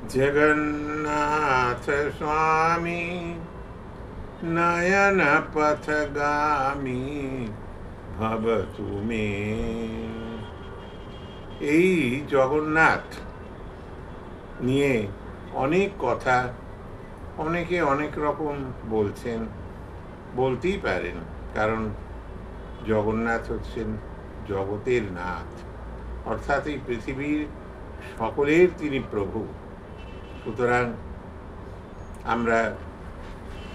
जगन्नाथ स्वामी नयन पथगामी भवतु मे। এই জগন্নাথ নিয়ে অনেক কথা অনেকে অনেক রকম বলছেন, বলতেই পারেন, কারণ জগন্নাথ হচ্ছেন জগতের নাথ, অর্থাৎ এই পৃথিবীর সকলের তিনি প্রভু। সুতরাং আমরা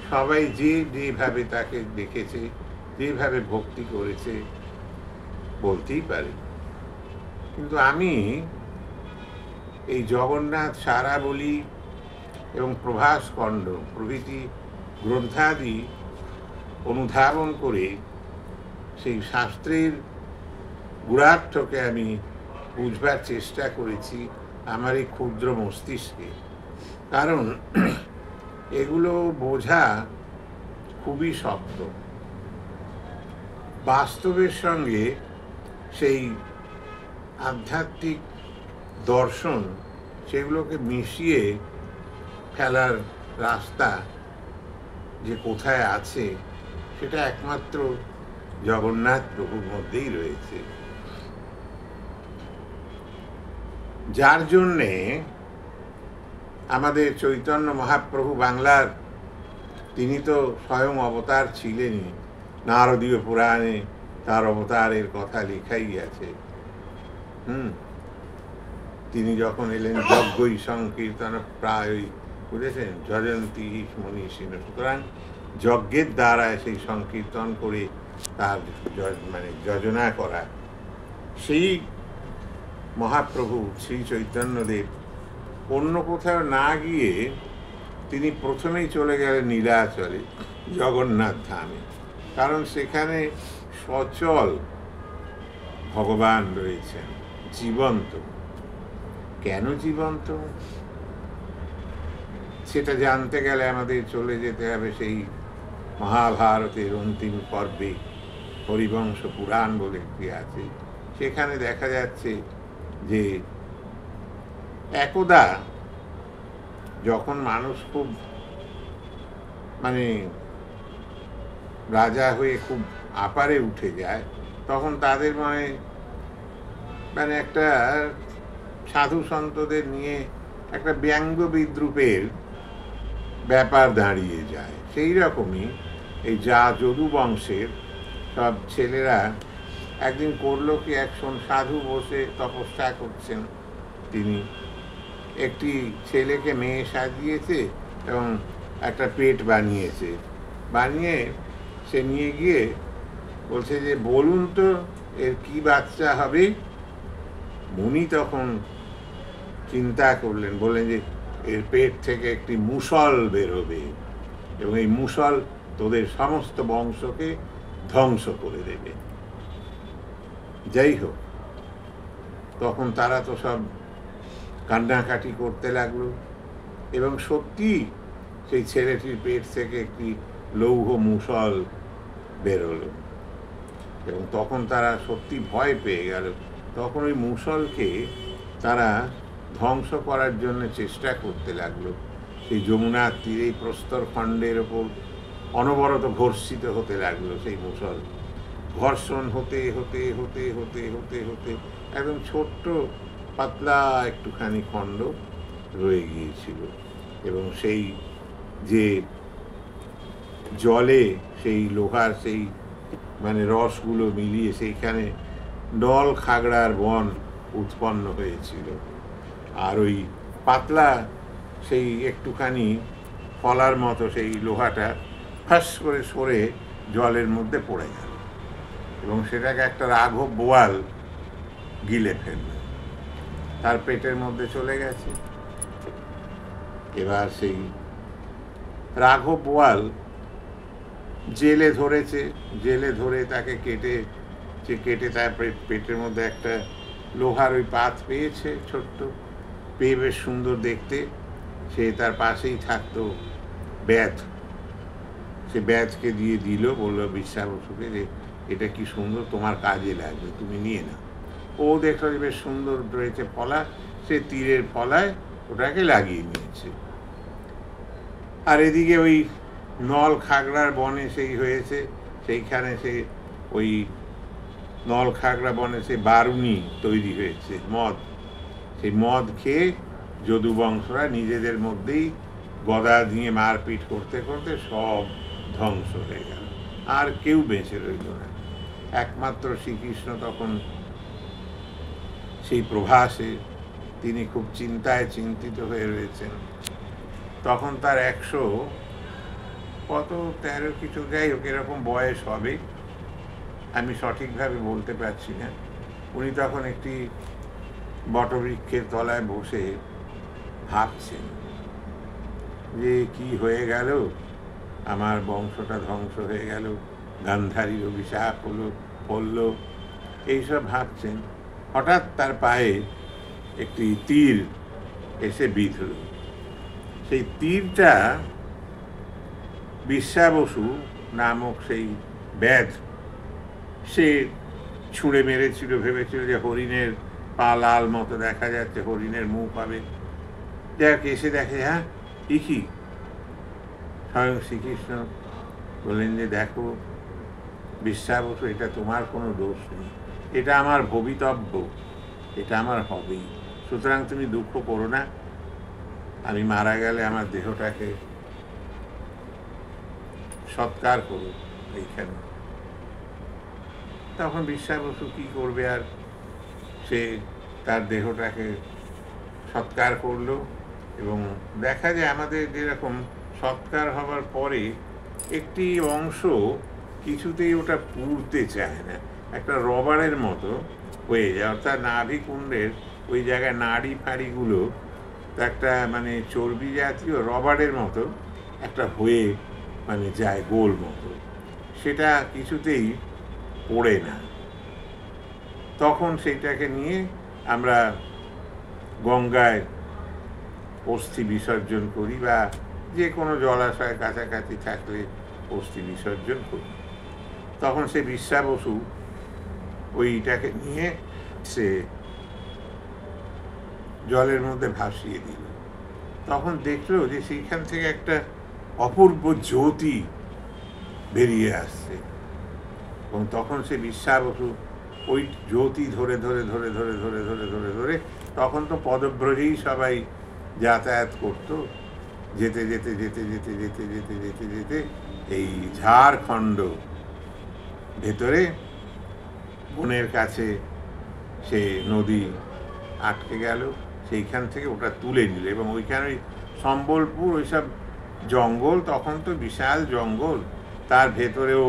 সবাই যেভাবে তাকে দেখেছে, যেভাবে ভক্তি করেছে, বলতেই পারি। কিন্তু আমি এই জগন্নাথ সারাবলী এবং প্রভাসকণ্ড প্রভৃতি গ্রন্থাদি অনুধাবন করে সেই শাস্ত্রের গুণার্থকে আমি বুঝবার চেষ্টা করেছি আমার এই ক্ষুদ্র মস্তিষ্কে। কারণ এগুলো বোঝা খুবই শক্ত। বাস্তবের সঙ্গে সেই আধ্যাত্মিক দর্শন সেগুলোকে মিশিয়ে ফেলার রাস্তা যে কোথায় আছে সেটা একমাত্র জগন্নাথ প্রভুর মধ্যেই রয়েছে, যার জন্যে আমাদের চৈতন্য মহাপ্রভু বাংলার তিনি তো স্বয়ং অবতার ছিলেনই। নারদীয় পুরাণে তার অবতারের কথা লেখাই আছে। তিনি যখন এলেন যজ্ঞই সংকীর্তন প্রায়ই, বুঝেছেন, যজন্তী মনীষীণ। সুতরাং যজ্ঞের দ্বারা সেই সংকীর্তন করে তার যোজনা করা, সেই মহাপ্রভু শ্রী চৈতন্যদেব অন্য কোথাও না গিয়ে তিনি প্রথমেই চলে গেলেন নীলাচলে, জগন্নাথ ধামে। কারণ সেখানে সচল ভগবান রয়েছেন, জীবন্ত। কেন জীবন্ত সেটা জানতে গেলে আমাদের চলে যেতে হবে সেই মহাভারতের অন্তিম পর্বে। হরিবংশ পুরাণ বলে একটি আছে, সেখানে দেখা যাচ্ছে যে একদা যখন মানুষ খুব রাজা হয়ে খুব আপারে উঠে যায়, তখন তাদের একটা সাধু সন্তদের নিয়ে একটা ব্যঙ্গ বিদ্রুপের ব্যাপার দাঁড়িয়ে যায়। সেই রকমই এই যদু বংশের সব ছেলেরা একদিন করলো কি, একজন সাধু বসে তপস্যা করছেন, তিনি একটি ছেলেকে মেয়ে সাজিয়েছে এবং একটা পেট বানিয়েছে। বানিয়ে সে নিয়ে গিয়ে বলছে যে বলুন তো এর কি বাচ্চা হবে। মুনি তখন চিন্তা করলেন, বললেন যে এর পেট থেকে একটি মুষল বেরোবে এবং এই মুষল তোদের সমস্ত বংশকে ধ্বংস করে দেবে। যাই হোক, তখন তারা তো সব কান্নাকাটি করতে লাগলো এবং সত্যি সেই ছেলেটির পেট থেকে একটি লৌহ মুষল বেরোলো এবং তখন তারা সত্যি ভয় পেয়ে গেল। তখন ওই মুষলকে তারা ধ্বংস করার জন্য চেষ্টা করতে লাগলো। সেই যমুনার তীরে প্রস্তরখণ্ডের ওপর অনবরত ঘর্ষিত হতে লাগলো সেই মুষল। ঘর্ষণ হতে হতে হতে হতে হতে হতে একদম ছোট্ট পাতলা একটুখানি খণ্ড রয়ে গিয়েছিল এবং সেই যে জলে সেই লোহার সেই রসগুলো মিলিয়ে সেইখানে নল খাগড়ার বন উৎপন্ন হয়েছিল। আর ওই পাতলা সেই একটুখানি ফলার মতো সেই লোহাটা ফাঁস করে সরে জলের মধ্যে পড়ে গেল এবং সেটাকে একটা রাঘব বোয়াল গিলে ফেলল, তার পেটের মধ্যে চলে গেছে। এবার সেই রাঘব বোয়াল জেলে ধরেছে, জেলে ধরে তাকে কেটে তার পেটের মধ্যে একটা লোহার ওই পাত পেয়েছে, ছোট্ট পেয়ে বেশ সুন্দর দেখতে। সে তার পাশেই থাকতো ব্যাধ, সে ব্যাধকে দিয়ে দিল, বলল বিশ্বাবসুকে যে এটা কি সুন্দর, তোমার কাজে লাগবে, তুমি নিয়ে নাও। ও দেখলো যে বেশ সুন্দর রয়েছে ফলা, সে তীরের ফলায় ওটাকে লাগিয়ে নিয়েছে। আর এদিকে ওই নল খাগড়ার বনে সেই হয়েছে, সেইখানে সে ওই নল খাগড়া বনে সে বারুণী তৈরি হয়েছে, মদ। সেই মদ খেয়ে যদু বংশরা নিজেদের মধ্যেই গদা দিয়ে মারপিট করতে করতে সব ধ্বংস হয়ে গেল, আর কেউ বেঁচে রইল না। একমাত্র শ্রীকৃষ্ণ তখন সেই প্রভাসে তিনি খুব চিন্তিত হয়ে রয়েছেন। তখন তার 113 কিছু, যাই হোক এরকম বয়স হবে, আমি সঠিকভাবে বলতে পারছি না। উনি তখন একটি বটবৃক্ষের তলায় বসে ভাবছেন যে কি হয়ে গেল, আমার বংশটা ধ্বংস হয়ে গেল, গান্ধারীর অভিশাপ পড়ল, এইসব ভাবছেন। হঠাৎ তার পায়ে একটি তীর এসে বিঁধল। সেই তীরটা বিশ্বাবসু নামক সেই ব্যাধ সে ছুঁড়ে মেরেছিল, ভেবেছিল যে হরিণের পা লাল মতো দেখা যাচ্ছে, হরিণের মুখ হবে। যাক, এসে দেখে হ্যাঁ কি স্বয়ং শ্রীকৃষ্ণ বললেন যে দেখো বিশ্বাবসু, এটা তোমার কোনো দোষ নেই, এটা আমার ভবিতব্য, এটা আমার হবেই, সুতরাং তুমি দুঃখ করো না, আমি মারা গেলে আমার দেহটাকে সৎকার করো এইখানে। তখন বিশ্বাবসু কি করবে, আর সে তার দেহটাকে সৎকার করলো। এবং দেখা যায় আমাদের যেরকম সৎকার হবার পরে একটি অংশ কিছুতেই ওটা পুড়তে চায় না, একটা রবারের মতো হয়ে যায়, অর্থাৎ নাভিকুণ্ডের ওই জায়গায় নাড়ি ফাড়িগুলো একটা মানে চর্বি জাতীয় রবারের মতো একটা হয়ে মানে যায় গোল মতো, সেটা কিছুতেই পড়ে না। তখন সেইটাকে নিয়ে আমরা গঙ্গায় অস্থি বিসর্জন করি, বা যে কোনো জলাশয় কাছাকাছি থাকলে অস্থি বিসর্জন করি। তখন সে বিশ্বাবসু ওইটাকে নিয়ে সে জলের মধ্যে ভাসিয়ে দিল। তখন দেখলো যে সেইখান থেকে একটা অপূর্ব জ্যোতি বেরিয়ে আসছে, এবং তখন সে বিশ্বাবসু ওই জ্যোতি ধরে ধরে ধরে ধরে ধরে ধরে ধরে ধরে তখন তো পদব্রজেই সবাই যাতায়াত করত, যেতে যেতে যেতে যেতে যেতে যেতে যেতে যেতে এই ঝাড়খণ্ড ভেতরে বনের কাছে সে নদী আটকে গেল, সেইখান থেকে ওটা তুলে নিল। এবং ওইখানে সম্বলপুর ওইসব জঙ্গল, তখন তো বিশাল জঙ্গল, তার ভেতরেও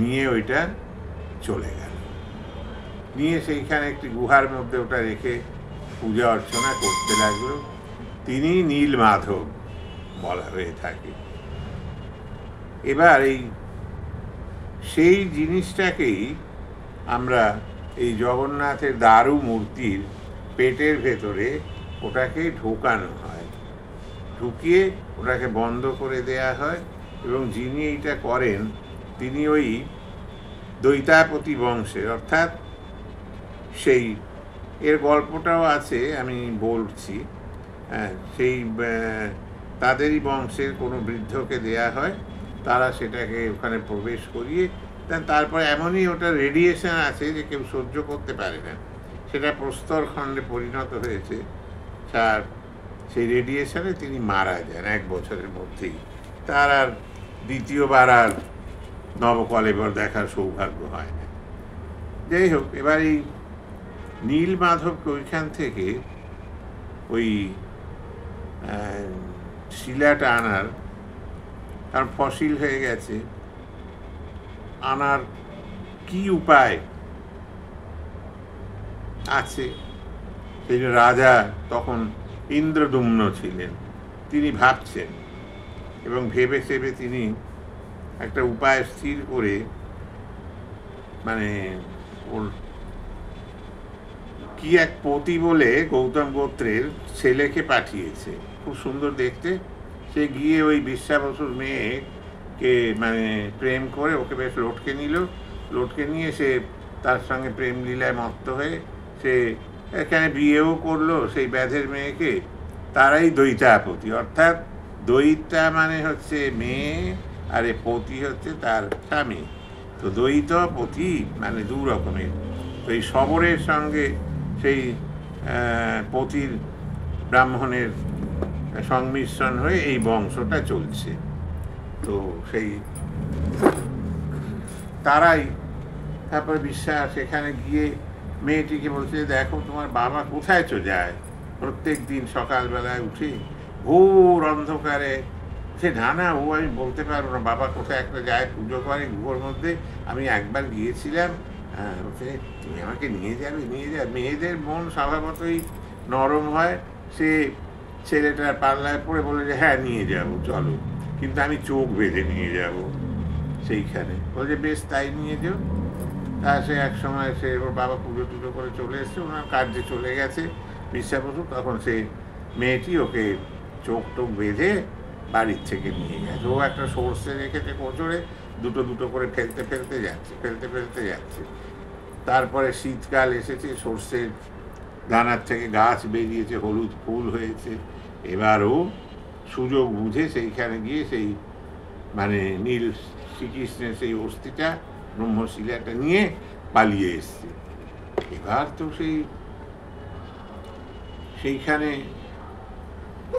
নিয়ে ওইটা চলে গেল, নিয়ে সেইখানে একটি গুহার মধ্যে ওটা রেখে পূজা অর্চনা করতে লাগলো। তিনি নীলমাধব বলা হয়ে থাকে। এবার সেই জিনিসটাকেই আমরা এই জগন্নাথের দারু মূর্তির পেটের ভেতরে ওটাকে ঢোকানো হয়, ঢুকিয়ে ওটাকে বন্ধ করে দেয়া হয়। এবং যিনি এইটা করেন তিনি ওই দৈতাপতি বংশের, অর্থাৎ সেই এর গল্পটাও আছে, আমি বলছি। হ্যাঁ, সেই তাদেরই বংশের কোনো বৃদ্ধকে দেয়া হয়, তারা সেটাকে ওখানে প্রবেশ করিয়ে দেন। তারপরে এমনই ওটা রেডিয়েশন আছে যে কেউ সহ্য করতে পারে না, সেটা প্রস্তর খণ্ডে পরিণত হয়েছে। তার সেই রেডিয়েশনে তিনি মারা যান 1 বছরের মধ্যেই। তার আর দ্বিতীয়বার আর নবকলেবর দেখার সৌভাগ্য হয় না। যাই হোক, এবার এই নীলমাধবকে ওইখান থেকে ওই শিলাটা আনার, কারণ ফসিল হয়ে গেছে, আনার কি উপায় আছে? সেই রাজা তখন ইন্দ্রদুম্ন ছিলেন, তিনি ভাবছেন, এবং ভেবে তিনি একটা উপায় স্থির করে, মানে ওর কি এক পতি বলে গৌতম গোত্রের ছেলেকে পাঠিয়েছে, খুব সুন্দর দেখতে। সে গিয়ে ওই বিশ্বাবসুর মেয়েকে মানে প্রেম করে ওকে বেশ লটকে নিল, লটকে নিয়ে সে তার সঙ্গে প্রেম লীলায় মত্ত হয়ে সে এখানে বিয়েও করলো সেই ব্যাধের মেয়েকে, তারাই দৈতাপতি, অর্থাৎ দৈতা মানে হচ্ছে মেয়ে, আর এ পতি হচ্ছে তার স্বামী। তো দ্বৈত পতি মানে দু রকমের। তো এই শবরের সঙ্গে সেই পতির ব্রাহ্মণের সংমিশ্রণ হয়ে এই বংশটা চলছে। তো সেই তারাই তারপরে বিশ্বাস সেখানে গিয়ে মেয়েটিকে বলছে, দেখো তোমার বাবা কোথায় যায়, প্রত্যেক দিন সকালবেলায় উঠে ঘোর অন্ধকারে, সে না ও আমি বলতে পারবো না, বাবা কোথায় একটা যায় পুজো করে গুহোর মধ্যে, আমি একবার গিয়েছিলাম, বলছে তুমি আমাকে নিয়ে যাবে। মেয়েদের মন স্বভাবতই নরম হয়, সে ছেলেটার পাল্লায় পড়ে বলে যে হ্যাঁ নিয়ে যাবো চলো, কিন্তু আমি চোখ বেঁধে নিয়ে যাব সেইখানে। বলছে বেশ তাই নিয়ে যাও। তা সে এক সময় সে ওর বাবা পুজো টুজো করে চলে এসছে, ওনার কার্যে চলে গেছে বিশ্বাস বসু, তখন সে মেয়েটি ওকে চোখ টোক বেঁধে বাড়ির থেকে নিয়ে গেছে। ও একটা সর্ষে রেখেছে কোচরে, দুটো দুটো করে ফেলতে যাচ্ছে। তারপরে শীতকাল এসেছে, সর্ষের দানার থেকে গাছ বেরিয়েছে, হলুদ ফুল হয়েছে। এবারও সুযোগ বুঝে সেইখানে গিয়ে সেই মানে নীল শ্রীকৃষ্ণের সেই অস্থিটা ব্রহ্মশিলাটা নিয়ে পালিয়ে এসছে। এবার তো সেইখানে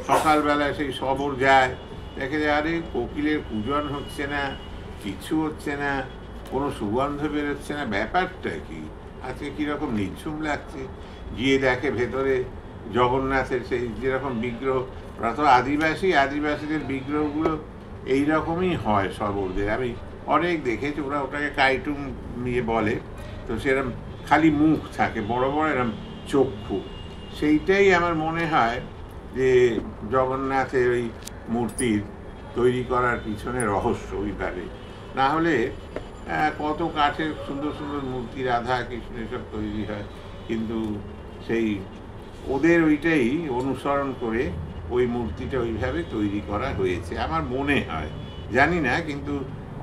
সকালবেলায় সেই শবর যায়, দেখে যায় আরে কোকিলের পূজন হচ্ছে না, কিছু হচ্ছে না, কোনো সুগন্ধ বেরোচ্ছে না, ব্যাপারটা কি, আজকে কীরকম নিঝুম লাগছে। গিয়ে দেখে ভেতরে জগন্নাথের সেই যেরকম বিগ্রহ, ওরা তো আদিবাসীদের বিগ্রহগুলো এইরকমই হয় শবরদের, আমি অনেক দেখেছি, ওরা ওটাকে কাইটুম নিয়ে বলে। তো সেরকম খালি মুখ থাকে, বড় বড় এরকম চক্ষু, সেইটাই আমার মনে হয় যে জগন্নাথের ওই মূর্তির তৈরি করার পিছনে রহস্য ওইভাবে। না হলে কত কাঠের সুন্দর সুন্দর মূর্তি রাধা কৃষ্ণ এসব তৈরি হয়, কিন্তু সেই ওদের ওইটাই অনুসরণ করে ওই মূর্তিটা ওইভাবে তৈরি করা হয়েছে আমার মনে হয়, জানি না, কিন্তু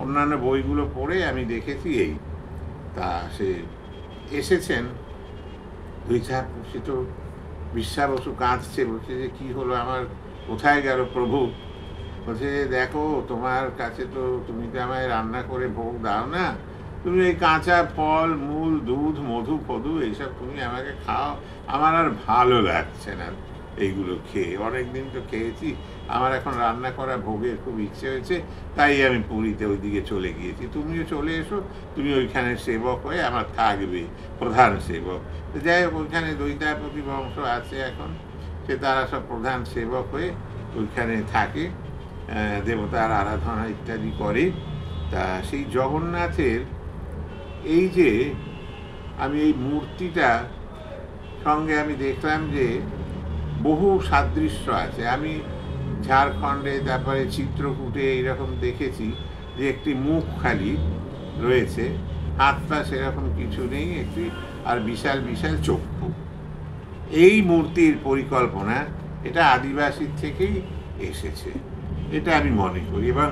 অন্যান্য বইগুলো পড়ে আমি দেখেছি এই। তা সে এসেছেন সে তো বিশ্বাস বসু কাঁদছে, বলছে যে কী হলো আমার, কোথায় গেল প্রভু? বলছে দেখো তোমার কাছে তো তুমি তো আমায় রান্না করে ভোগ দাও না, তুমি এই কাঁচা ফল মূল দুধ মধু ফধু এইসব তুমি আমাকে খাও, আমার আর ভালো লাগছে না এইগুলো খেয়ে, অনেক দিন তো খেয়েছি, আমার এখন রান্না করা ভোগের খুব ইচ্ছে হয়েছে, তাই আমি পুরীতে ওইদিকে চলে গিয়েছি, তুমিও চলে এসো, তুমি ওইখানে সেবক হয়ে আমার থাকবে, প্রধান সেবক। যাই হোক ওইখানে দৈতাপতি বংশ আছে এখন, সে তারা সব প্রধান সেবক হয়ে ওইখানে থাকে, দেবতার আরাধনা ইত্যাদি করে। তা সেই জগন্নাথের এই যে আমি এই মূর্তিটা সঙ্গে আমি দেখলাম যে বহু সাদৃশ্য আছে। আমি ঝাড়খণ্ডে তারপরে চিত্রকূটে এইরকম দেখেছি যে একটি মুখ খালি রয়েছে, হাত পা সেরকম কিছু নেই, একটি আর বিশাল বিশাল চক্ষু। এই মূর্তির পরিকল্পনা এটা আদিবাসীর থেকেই এসেছে, এটা আমি মনে করি। এবং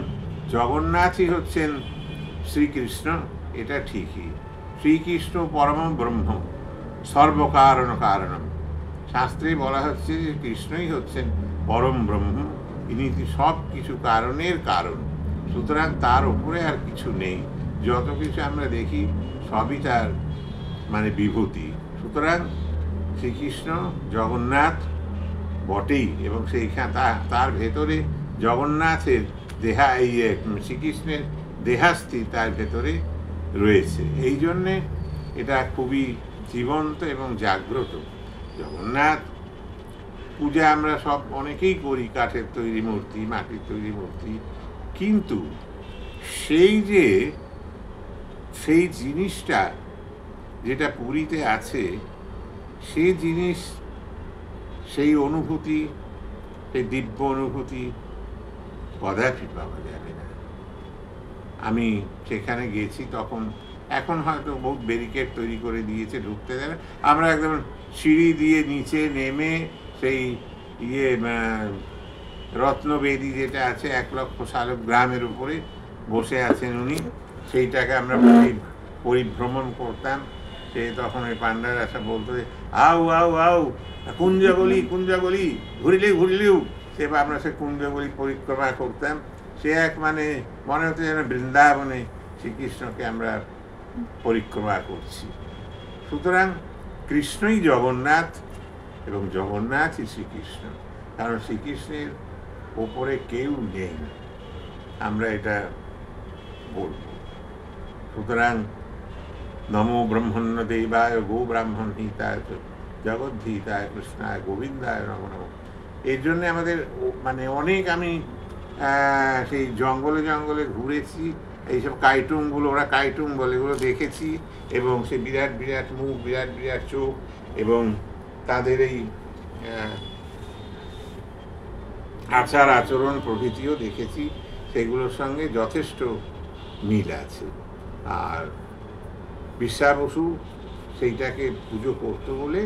জগন্নাথই হচ্ছেন শ্রীকৃষ্ণ, এটা ঠিকই। শ্রীকৃষ্ণ পরম ব্রহ্ম, সর্বকারণ কারণম। শাস্ত্রে বলা হচ্ছে যে কৃষ্ণই হচ্ছেন পরম ব্রহ্ম, ইনি সব কিছু কারণের কারণ, সুতরাং তার উপরে আর কিছু নেই। যত কিছু আমরা দেখি সবই তার মানে বিভূতি। সুতরাং শ্রীকৃষ্ণ জগন্নাথ বটেই, এবং সেইখানে তার ভেতরে জগন্নাথের শ্রীকৃষ্ণের দেহাস্থি তার ভেতরে রয়েছে। এই জন্যে এটা খুবই জীবন্ত এবং জাগ্রত। জগন্নাথ পূজা আমরা সব অনেকেই করি, কাঠের তৈরি মূর্তি, মাটির তৈরি মূর্তি, কিন্তু সেই জিনিসটা যেটা পুরীতে আছে, সেই জিনিস, সেই অনুভূতি, সেই দিব্য অনুভূতি কদাপি পাওয়া যাবে না। আমি সেখানে গেছি তখন, এখন হয়তো বহুত ব্যারিকেড তৈরি করে দিয়েছে, ঢুকতে দেবে, আমরা একদম সিঁড়ি দিয়ে নিচে নেমে সেই রত্নবেদী যেটা আছে 1 লক্ষ শালক গ্রামের উপরে বসে আছেন উনি, সেইটাকে আমরা পরিভ্রমণ করতাম। সে তখন ওই পাণ্ডারা সব বলতো যে আউ আউ আউ কুঞ্জগলি কুঞ্জগলি ঘুরিলেও সে আমরা সে কুঞ্জগলি পরিক্রমা করতাম। সে এক মানে মনে হতো যেন বৃন্দাবনে শ্রীকৃষ্ণকে আমরা পরিক্রমা করছি। সুতরাং কৃষ্ণই জগন্নাথ এবং জগন্নাথই শ্রীকৃষ্ণ, কারণ শ্রীকৃষ্ণের ওপরে কেউ নেই, আমরা এটা বলব। সুতরাং নমো ব্রহ্মণ্য দেবায় গো ব্রাহ্মণ হিতায় জগদ্ধিতায় কৃষ্ণায় গোবিন্দায় নমো নমঃ। এর জন্যে আমাদের মানে অনেক আমি সেই জঙ্গলে জঙ্গলে ঘুরেছি, এইসব কাইটুমগুলো, ওরা কাইটুম বলে, এগুলো দেখেছি, এবং সে বিরাট বিরাট মুখ, বিরাট বিরাট চোখ, এবং তাদের এই আচার আচরণ প্রভৃতিও দেখেছি, সেগুলোর সঙ্গে যথেষ্ট মিল আছে। আর বিশ্বা বসু সেইটাকে পুজো করতো বলে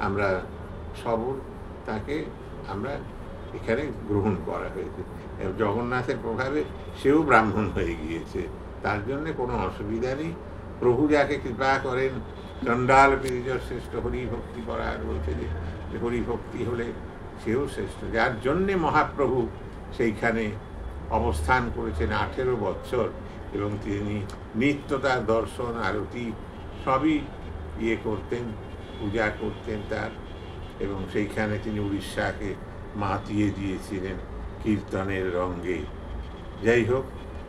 আমরা সবর তাকে আমরা এখানে গ্রহণ করা হয়েছে। জগন্নাথের প্রভাবে সেও ব্রাহ্মণ হয়ে গিয়েছে, তার জন্যে কোনো অসুবিধা নেই। প্রভু যাকে কৃপা করেন, চণ্ডাল পিরিজর শ্রেষ্ঠ হরিভক্তি করার বলছে যে হরিভক্তি হলে সেও শ্রেষ্ঠ, যার জন্যে মহাপ্রভু সেইখানে অবস্থান করেছেন 18 বৎসর, এবং তিনি নিত্য তার দর্শন আরতি সবই করতেন, পূজা করতেন তার, এবং সেইখানে তিনি উড়িষ্যাকে মাতিয়ে দিয়েছিলেন কীর্তনের রঙ্গে। যাই হোক,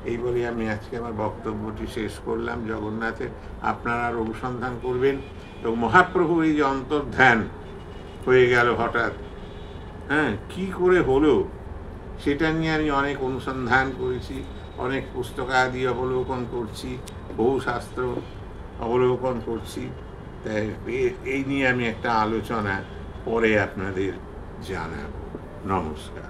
এই বলে আমি আজকে আমার বক্তব্যটি শেষ করলাম। জগন্নাথের আপনারা আর অনুসন্ধান করবেন, এবং মহাপ্রভু এই যে অন্তর্ধান হয়ে গেল হঠাৎ, কি করে হলো সেটা নিয়ে আমি অনেক অনুসন্ধান করেছি, অনেক পুস্তকাদি অবলোকন করছি, বহু শাস্ত্র অবলোকন করছি। তাই এই নিয়ে আমি একটা আলোচনা পরে আপনাদের জানাবো। নমস্কার।